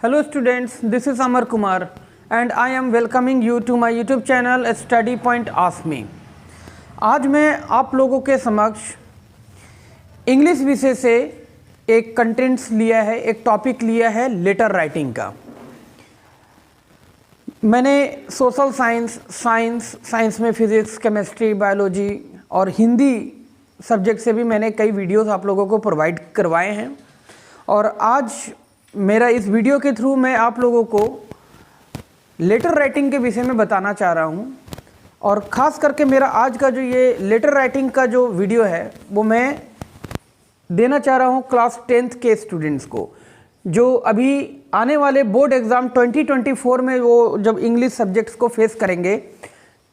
Hello students, this is Amar Kumar and I am welcoming you to my YouTube channel Study Point Ask Me। आज मैं आप लोगों के समक्ष English विषय से एक कंटेंट्स लिया है, एक टॉपिक लिया है लेटर राइटिंग का। मैंने सोशल साइंस में फिज़िक्स, केमिस्ट्री, बायोलॉजी और हिंदी सब्जेक्ट से भी मैंने कई वीडियोस आप लोगों को प्रोवाइड करवाए हैं और आज मेरा इस वीडियो के थ्रू मैं आप लोगों को लेटर राइटिंग के विषय में बताना चाह रहा हूं। और ख़ास करके मेरा आज का जो ये लेटर राइटिंग का जो वीडियो है वो मैं देना चाह रहा हूं क्लास 10th के स्टूडेंट्स को, जो अभी आने वाले बोर्ड एग्ज़ाम 2024 में वो जब इंग्लिश सब्जेक्ट्स को फेस करेंगे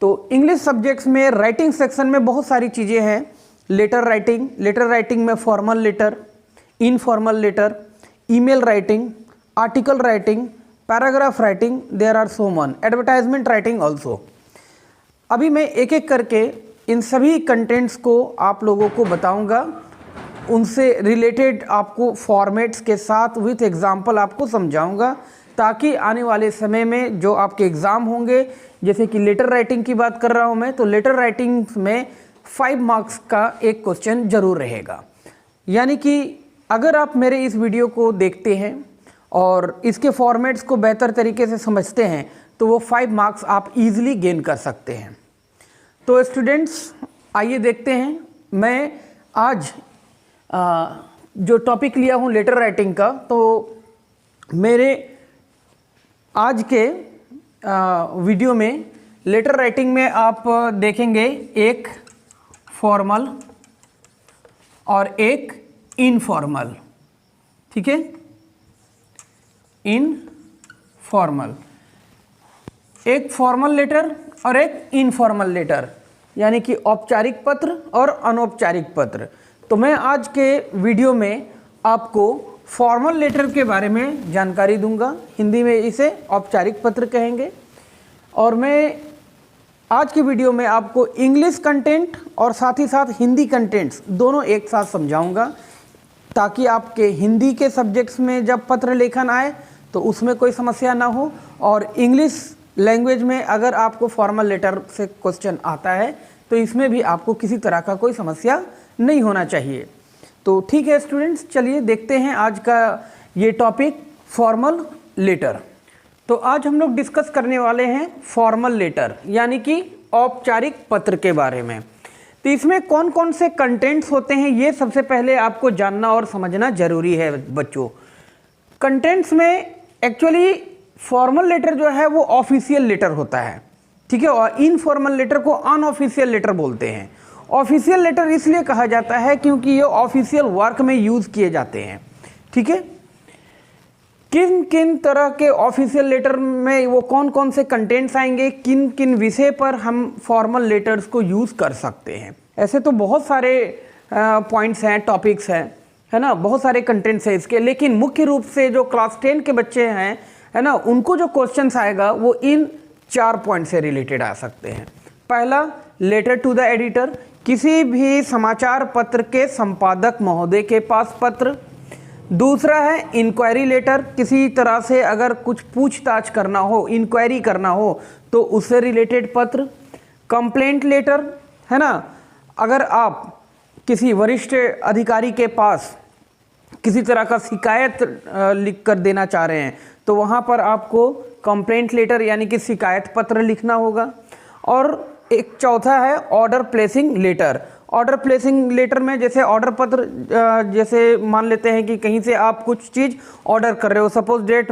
तो इंग्लिश सब्जेक्ट्स में राइटिंग सेक्शन में बहुत सारी चीज़ें हैं। लेटर राइटिंग में formal letter, informal letter, email writing, article writing, paragraph writing, there are so much, advertisement writing also. अभी मैं एक एक करके इन सभी कंटेंट्स को आप लोगों को बताऊंगा, उनसे रिलेटेड आपको फॉर्मेट्स के साथ विथ एग्जांपल आपको समझाऊंगा, ताकि आने वाले समय में जो आपके एग्ज़ाम होंगे, जैसे कि लेटर राइटिंग की बात कर रहा हूं मैं, तो लेटर राइटिंग में 5 मार्क्स का एक क्वेश्चन ज़रूर रहेगा। यानी कि अगर आप मेरे इस वीडियो को देखते हैं और इसके फॉर्मेट्स को बेहतर तरीके से समझते हैं तो वो 5 मार्क्स आप इजीली गेन कर सकते हैं। तो स्टूडेंट्स आइए देखते हैं। मैं आज जो टॉपिक लिया हूँ लेटर राइटिंग का, तो मेरे आज के वीडियो में लेटर राइटिंग में आप देखेंगे एक फॉर्मल और एक इनफॉर्मल, ठीक है, इनफॉर्मल, एक फॉर्मल लेटर और एक इनफॉर्मल लेटर, यानी कि औपचारिक पत्र और अनौपचारिक पत्र। तो मैं आज के वीडियो में आपको फॉर्मल लेटर के बारे में जानकारी दूंगा, हिंदी में इसे औपचारिक पत्र कहेंगे। और मैं आज की वीडियो में आपको इंग्लिश कंटेंट और साथ ही साथ हिंदी कंटेंट्स दोनों एक साथ समझाऊंगा, ताकि आपके हिंदी के सब्जेक्ट्स में जब पत्र लेखन आए तो उसमें कोई समस्या ना हो, और इंग्लिश लैंग्वेज में अगर आपको फॉर्मल लेटर से क्वेश्चन आता है तो इसमें भी आपको किसी तरह का कोई समस्या नहीं होना चाहिए। तो ठीक है स्टूडेंट्स, चलिए देखते हैं आज का ये टॉपिक फॉर्मल लेटर। तो आज हम लोग डिस्कस करने वाले हैं फॉर्मल लेटर, यानी कि औपचारिक पत्र के बारे में। तो इसमें कौन कौन से कंटेंट्स होते हैं ये सबसे पहले आपको जानना और समझना जरूरी है बच्चों। कंटेंट्स में एक्चुअली फॉर्मल लेटर जो है वो ऑफिशियल लेटर होता है, ठीक है, और इनफॉर्मल लेटर को अनऑफिशियल लेटर बोलते हैं। ऑफिशियल लेटर इसलिए कहा जाता है क्योंकि ये ऑफिशियल वर्क में यूज़ किए जाते हैं, ठीक है। किन किन तरह के ऑफिशियल लेटर में वो कौन कौन से कंटेंट्स आएंगे, किन किन विषय पर हम फॉर्मल लेटर्स को यूज़ कर सकते हैं। ऐसे तो बहुत सारे पॉइंट्स हैं, टॉपिक्स हैं, है ना, बहुत सारे कंटेंट्स हैं इसके, लेकिन मुख्य रूप से जो क्लास 10 के बच्चे हैं, है ना, उनको जो क्वेश्चंस आएगा वो इन 4 पॉइंट से रिलेटेड आ सकते हैं। पहला, लेटर टू द एडिटर, किसी भी समाचार पत्र के संपादक महोदय के पास पत्र। दूसरा है इंक्वायरी लेटर, किसी तरह से अगर कुछ पूछताछ करना हो, इंक्वायरी करना हो तो उससे रिलेटेड पत्र। कंप्लेंट लेटर, है ना, अगर आप किसी वरिष्ठ अधिकारी के पास किसी तरह का शिकायत लिख कर देना चाह रहे हैं तो वहाँ पर आपको कंप्लेंट लेटर यानी कि शिकायत पत्र लिखना होगा। और एक चौथा है order placing letter. Order placing letter में जैसे ऑर्डर पत्र, जैसे मान लेते हैं कि कहीं से आप कुछ चीज़ ऑर्डर कर रहे हो, सपोज डेट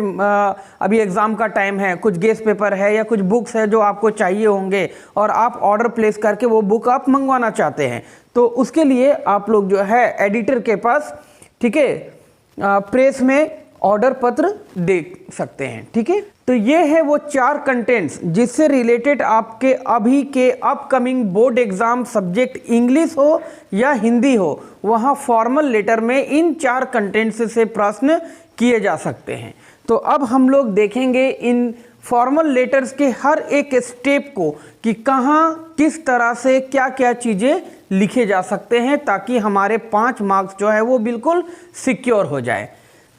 अभी एग्ज़ाम का टाइम है, कुछ गेस्ट पेपर है या कुछ बुक्स है जो आपको चाहिए होंगे और आप ऑर्डर प्लेस करके वो बुक आप मंगवाना चाहते हैं, तो उसके लिए आप लोग जो है एडिटर के पास, ठीक है, प्रेस में ऑर्डर पत्र दे सकते हैं, ठीक है। तो ये है वो 4 कंटेंट्स जिससे रिलेटेड आपके अभी के upcoming board exam subject English हो या हिंदी हो, वहाँ फॉर्मल लेटर में इन 4 कंटेंट्स से प्रश्न किए जा सकते हैं। तो अब हम लोग देखेंगे इन फॉर्मल लेटर्स के हर एक स्टेप को कि कहाँ किस तरह से क्या क्या चीज़ें लिखे जा सकते हैं, ताकि हमारे 5 मार्क्स जो है वो बिल्कुल सिक्योर हो जाए।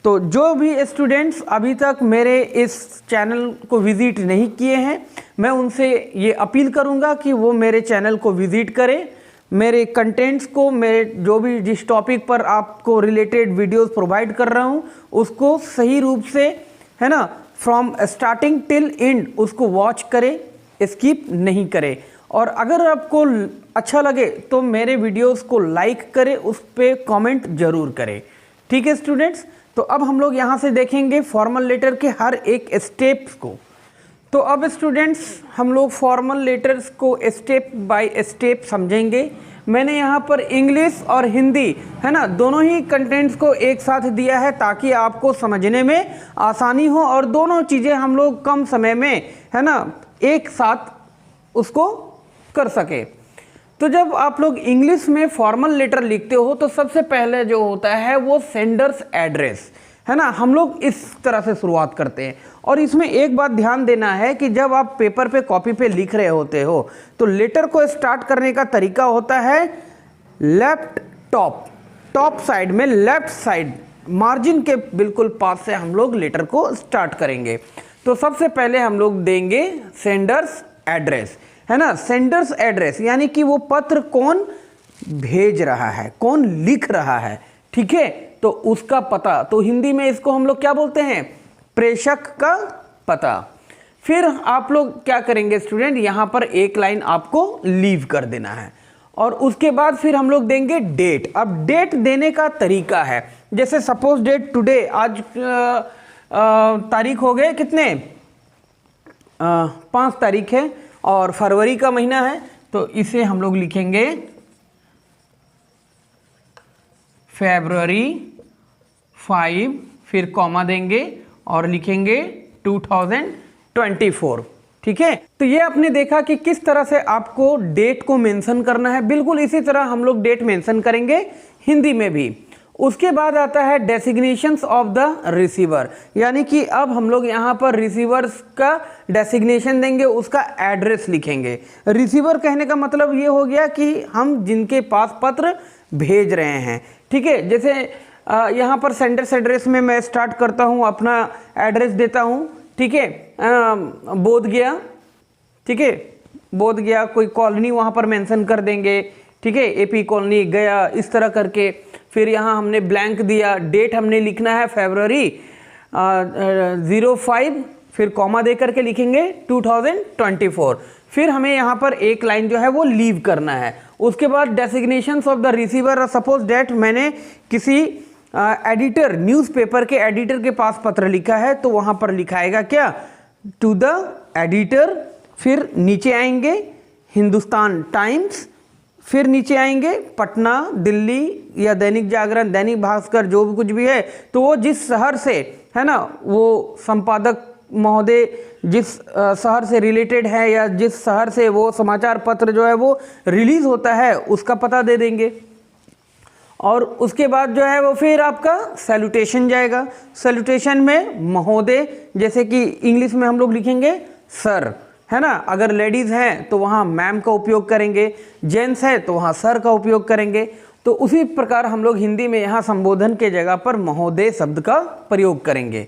तो जो भी स्टूडेंट्स अभी तक मेरे इस चैनल को विज़िट नहीं किए हैं, मैं उनसे ये अपील करूँगा कि वो मेरे चैनल को विज़िट करें, मेरे कंटेंट्स को, मेरे जो भी जिस टॉपिक पर आपको रिलेटेड वीडियोस प्रोवाइड कर रहा हूँ उसको सही रूप से, है ना, फ्रॉम स्टार्टिंग टिल एंड उसको वॉच करें, स्किप नहीं करें। और अगर आपको अच्छा लगे तो मेरे वीडियोस को लाइक करें, उस पर कमेंट ज़रूर करें। ठीक है स्टूडेंट्स, तो अब हम लोग यहाँ से देखेंगे फॉर्मल लेटर के हर एक स्टेप्स को। तो अब स्टूडेंट्स हम लोग फॉर्मल लेटर्स को स्टेप बाय स्टेप समझेंगे। मैंने यहाँ पर इंग्लिश और हिंदी, है ना, दोनों ही कंटेंट्स को एक साथ दिया है ताकि आपको समझने में आसानी हो और दोनों चीज़ें हम लोग कम समय में, है ना, एक साथ उसको कर सके। तो जब आप लोग इंग्लिश में फॉर्मल लेटर लिखते हो तो सबसे पहले जो होता है वो सेंडर्स एड्रेस, है ना, हम लोग इस तरह से शुरुआत करते हैं। और इसमें एक बात ध्यान देना है कि जब आप पेपर पे, कॉपी पे लिख रहे होते हो तो लेटर को स्टार्ट करने का तरीका होता है लेफ्ट टॉप साइड में, लेफ्ट साइड मार्जिन के बिल्कुल पास से हम लोग लेटर को स्टार्ट करेंगे। तो सबसे पहले हम लोग देंगे सेंडर्स एड्रेस, है ना, सेंडर्स एड्रेस यानी कि वो पत्र कौन भेज रहा है, कौन लिख रहा है, ठीक है, तो उसका पता। तो हिंदी में इसको हम लोग क्या बोलते हैं, प्रेषक का पता। फिर आप लोग क्या करेंगे स्टूडेंट, यहाँ पर एक लाइन आपको लीव कर देना है और उसके बाद फिर हम लोग देंगे डेट। अब डेट देने का तरीका है, जैसे सपोज डेट टुडे, आज तारीख हो गए कितने, 5 तारीख है और फरवरी का महीना है, तो इसे हम लोग लिखेंगे फरवरी 5, फिर कॉमा देंगे और लिखेंगे 2024। ठीक है, तो ये आपने देखा कि किस तरह से आपको डेट को मेंशन करना है। बिल्कुल इसी तरह हम लोग डेट मेंशन करेंगे हिंदी में भी। उसके बाद आता है डेसिग्नेशंस ऑफ द रिसीवर, यानी कि अब हम लोग यहाँ पर रिसीवर्स का डेसिग्नेशन देंगे, उसका एड्रेस लिखेंगे। रिसीवर कहने का मतलब ये हो गया कि हम जिनके पास पत्र भेज रहे हैं। ठीक है, जैसे यहाँ पर सेंडर्स एड्रेस में मैं स्टार्ट करता हूँ, अपना एड्रेस देता हूँ। ठीक है, बोध गया, ठीक है, बोध गया कोई कॉलोनी वहाँ पर मेंशन कर देंगे। ठीक है, एपी कॉलोनी गया, इस तरह करके। फिर यहाँ हमने ब्लैंक दिया, डेट हमने लिखना है फरवरी 05, फिर कॉमा दे करके लिखेंगे 2024। फिर हमें यहाँ पर एक लाइन जो है वो लीव करना है। उसके बाद designations of the receiver, suppose that मैंने किसी एडिटर, न्यूज़पेपर के एडिटर के पास पत्र लिखा है तो वहाँ पर लिखाएगा क्या, टू द एडिटर। फिर नीचे आएंगे हिंदुस्तान टाइम्स, फिर नीचे आएंगे पटना, दिल्ली या दैनिक जागरण, दैनिक भास्कर, जो भी कुछ भी है, तो वो जिस शहर से, है ना, वो संपादक महोदय जिस शहर से रिलेटेड है या जिस शहर से वो समाचार पत्र जो है वो रिलीज होता है उसका पता दे देंगे। और उसके बाद जो है वो फिर आपका सैल्यूटेशन जाएगा। सैल्यूटेशन में महोदय, जैसे कि इंग्लिश में हम लोग लिखेंगे सर, है ना, अगर लेडीज़ हैं तो वहाँ मैम का उपयोग करेंगे, जेंट्स है तो वहाँ सर का उपयोग करेंगे। तो उसी प्रकार हम लोग हिंदी में यहाँ संबोधन के जगह पर महोदय शब्द का प्रयोग करेंगे।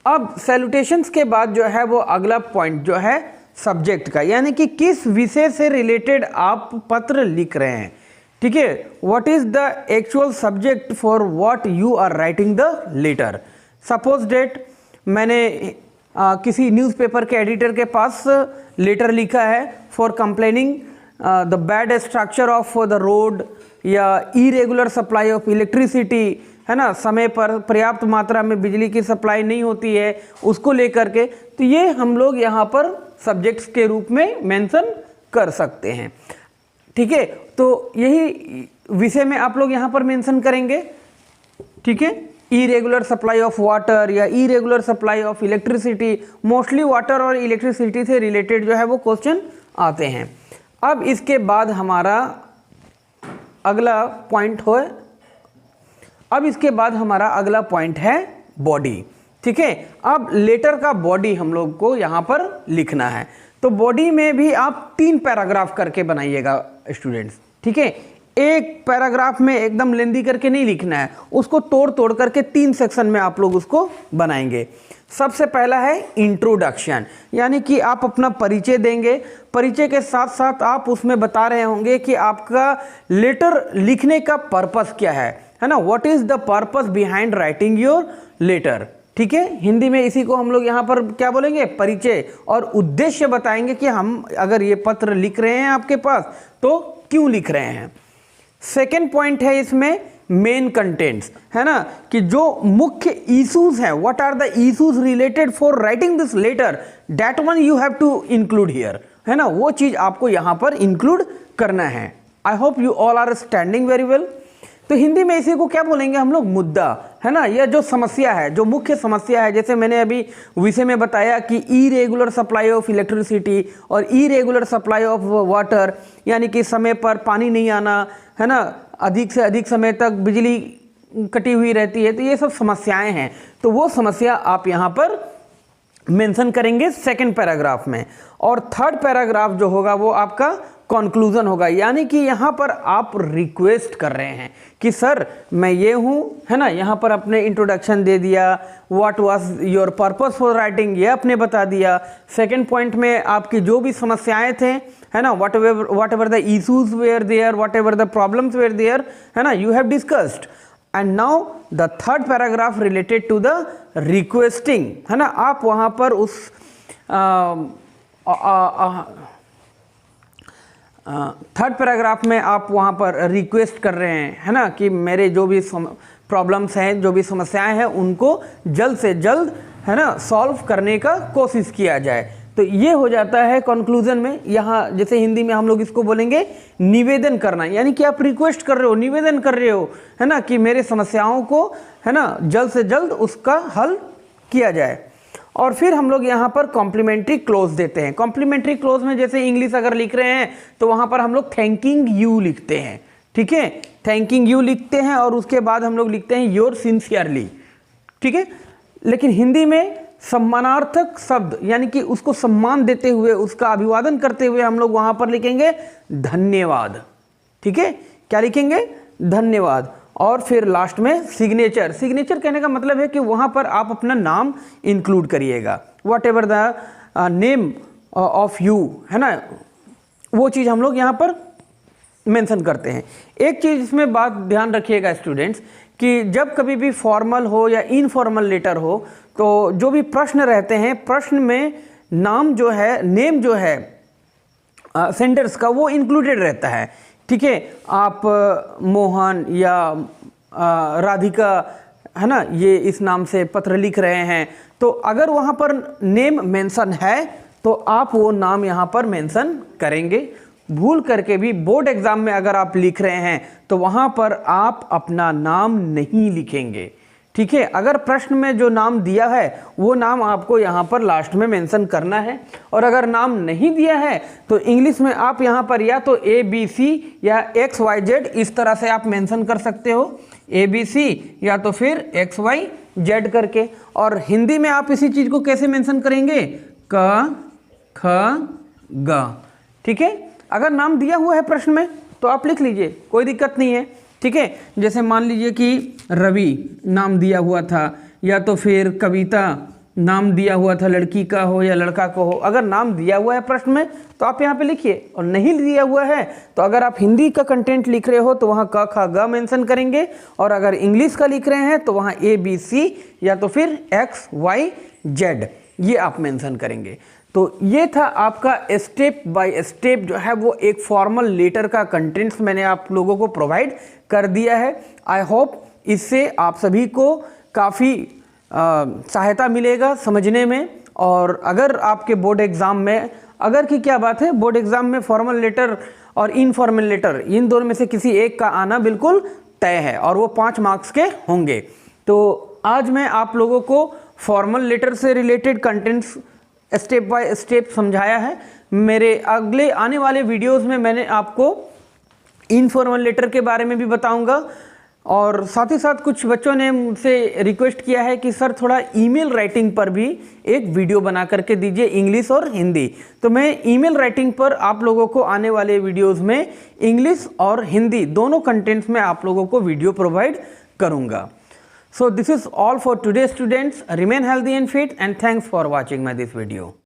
अब सैल्यूटेशंस के बाद जो है वो अगला पॉइंट जो है सब्जेक्ट का, यानी कि किस विषय से रिलेटेड आप पत्र लिख रहे हैं। ठीक है, what is the actual subject for what you are writing the letter. Suppose that मैंने किसी न्यूज़पेपर के एडिटर के पास लेटर लिखा है for complaining the bad structure of the road या इरेगुलर सप्लाई ऑफ इलेक्ट्रिसिटी, है ना, समय पर पर्याप्त मात्रा में बिजली की सप्लाई नहीं होती है, उसको लेकर के। तो ये हम लोग यहाँ पर सब्जेक्ट्स के रूप में मेंशन कर सकते हैं। ठीक है, तो यही विषय में आप लोग यहाँ पर मेंशन करेंगे। ठीक है, इरेगुलर सप्लाई ऑफ वाटर या irregular supply of electricity, mostly water और इलेक्ट्रिसिटी से रिलेटेड जो है वो क्वेश्चन आते हैं। अब इसके बाद हमारा अगला पॉइंट हो, अब इसके बाद हमारा अगला पॉइंट है बॉडी। ठीक है, अब लेटर का बॉडी हम लोग को यहाँ पर लिखना है। तो बॉडी में भी आप 3 पैराग्राफ करके बनाइएगा स्टूडेंट्स। ठीक है, एक पैराग्राफ में एकदम लेंदी करके नहीं लिखना है, उसको तोड़ तोड़ करके 3 सेक्शन में आप लोग उसको बनाएंगे। सबसे पहला है इंट्रोडक्शन, यानी कि आप अपना परिचय देंगे। परिचय के साथ साथ आप उसमें बता रहे होंगे कि आपका लेटर लिखने का पर्पस क्या है ना, what is the purpose behind writing your letter. ठीक है, हिंदी में इसी को हम लोग यहाँ पर क्या बोलेंगे, परिचय और उद्देश्य बताएंगे कि हम अगर ये पत्र लिख रहे हैं आपके पास तो क्यों लिख रहे हैं। सेकेंड पॉइंट है इसमें मेन कंटेंट्स, है ना, कि जो मुख्य इश्यूज हैं, what are the issues related for writing this letter, that one you have to include here, है ना, वो चीज आपको यहाँ पर इंक्लूड करना है। I hope you all are standing very well. तो हिंदी में इसी को क्या बोलेंगे हम लोग, मुद्दा, है ना, यह जो समस्या है, जो मुख्य समस्या है, जैसे मैंने अभी विषय में बताया कि इरेगुलर सप्लाई ऑफ इलेक्ट्रिसिटी और इरेगुलर सप्लाई ऑफ वाटर, यानी कि समय पर पानी नहीं आना, है ना, अधिक से अधिक समय तक बिजली कटी हुई रहती है, तो ये सब समस्याएं हैं। तो वो समस्या आप यहाँ पर मेंशन करेंगे सेकंड पैराग्राफ में। और थर्ड पैराग्राफ जो होगा वो आपका कंक्लूजन होगा, यानी कि यहाँ पर आप रिक्वेस्ट कर रहे हैं कि सर मैं ये हूँ, है ना, यहाँ पर अपने इंट्रोडक्शन दे दिया, what was your purpose for writing ये आपने बता दिया। सेकंड पॉइंट में आपकी जो भी समस्याएं थे, है ना, whatever the issues were there, whatever the problems were there, है ना, you have discussed. And now the third paragraph related to the requesting, है ना, आप वहाँ पर उस थर्ड पैराग्राफ में आप वहाँ पर रिक्वेस्ट कर रहे हैं, है ना, कि मेरे जो भी प्रॉब्लम्स हैं, जो भी समस्याएं हैं, उनको जल्द से जल्द, है ना, सॉल्व करने का कोशिश किया जाए। तो ये हो जाता है कंक्लूजन में। यहाँ जैसे हिंदी में हम लोग इसको बोलेंगे निवेदन करना, यानी कि आप रिक्वेस्ट कर रहे हो, निवेदन कर रहे हो, है ना, कि मेरे समस्याओं को, है ना, जल्द से जल्द उसका हल किया जाए। और फिर हम लोग यहाँ पर कॉम्प्लीमेंट्री क्लोज देते हैं। कॉम्प्लीमेंट्री क्लोज में जैसे इंग्लिश अगर लिख रहे हैं तो वहाँ पर हम लोग थैंकिंग यू लिखते हैं, ठीक है, थैंकिंग यू लिखते हैं और उसके बाद हम लोग लिखते हैं योर सिंसियरली, ठीक है। लेकिन हिंदी में सम्मानार्थक शब्द, यानी कि उसको सम्मान देते हुए, उसका अभिवादन करते हुए हम लोग वहाँ पर लिखेंगे धन्यवाद, ठीक है, क्या लिखेंगे, धन्यवाद। और फिर लास्ट में सिग्नेचर। सिग्नेचर कहने का मतलब है कि वहाँ पर आप अपना नाम इंक्लूड करिएगा, what ever the name of you, है ना, वो चीज़ हम लोग यहाँ पर मेंशन करते हैं। एक चीज़ इसमें बात ध्यान रखिएगा स्टूडेंट्स, कि जब कभी भी फॉर्मल हो या इनफॉर्मल लेटर हो तो जो भी प्रश्न रहते हैं, प्रश्न में नाम जो है, नेम जो है सेंडर्स का, वो इंक्लूडेड रहता है, ठीक है। आप मोहन या राधिका, है ना, ये इस नाम से पत्र लिख रहे हैं, तो अगर वहाँ पर नेम मेंशन है तो आप वो नाम यहाँ पर मेंशन करेंगे। भूल करके भी बोर्ड एग्जाम में अगर आप लिख रहे हैं तो वहाँ पर आप अपना नाम नहीं लिखेंगे, ठीक है। अगर प्रश्न में जो नाम दिया है वो नाम आपको यहाँ पर लास्ट में मेंशन करना है, और अगर नाम नहीं दिया है तो इंग्लिश में आप यहाँ पर या तो ABC या XYZ इस तरह से आप मेंशन कर सकते हो, ABC या तो फिर XYZ करके। और हिंदी में आप इसी चीज़ को कैसे मेंशन करेंगे, क ख ग, ठीक है। अगर नाम दिया हुआ है प्रश्न में तो आप लिख लीजिए, कोई दिक्कत नहीं है, ठीक है। जैसे मान लीजिए कि रवि नाम दिया हुआ था, या तो फिर कविता नाम दिया हुआ था, लड़की का हो या लड़का को हो। अगर नाम दिया हुआ है प्रश्न में तो आप यहाँ पे लिखिए, और नहीं दिया हुआ है तो अगर आप हिंदी का कंटेंट लिख रहे हो तो वहाँ क ख ग मेंशन करेंगे, और अगर इंग्लिश का लिख रहे हैं तो वहाँ ABC या तो फिर XYZ ये आप मेंशन करेंगे। तो ये था आपका स्टेप बाय स्टेप जो है वो एक फॉर्मल लेटर का कंटेंट्स मैंने आप लोगों को प्रोवाइड कर दिया है। आई होप इससे आप सभी को काफ़ी सहायता मिलेगा समझने में। और अगर आपके बोर्ड एग्ज़ाम में, अगर की क्या बात है, बोर्ड एग्ज़ाम में फॉर्मल लेटर और इनफॉर्मल लेटर इन दोनों में से किसी एक का आना बिल्कुल तय है, और वो 5 मार्क्स के होंगे। तो आज मैं आप लोगों को फॉर्मल लेटर से related contents step by step समझाया है। मेरे अगले आने वाले वीडियोस में मैंने आपको इनफॉर्मल लेटर के बारे में भी बताऊंगा, और साथ ही साथ कुछ बच्चों ने मुझसे रिक्वेस्ट किया है कि सर थोड़ा ईमेल राइटिंग पर भी एक वीडियो बना करके दीजिए, इंग्लिश और हिंदी। तो मैं ईमेल राइटिंग पर आप लोगों को आने वाले वीडियोस में इंग्लिश और हिंदी दोनों कंटेंट्स में आप लोगों को वीडियो प्रोवाइड करूंगा। So this is all for today students. Remain healthy and fit and thanks for watching my this video.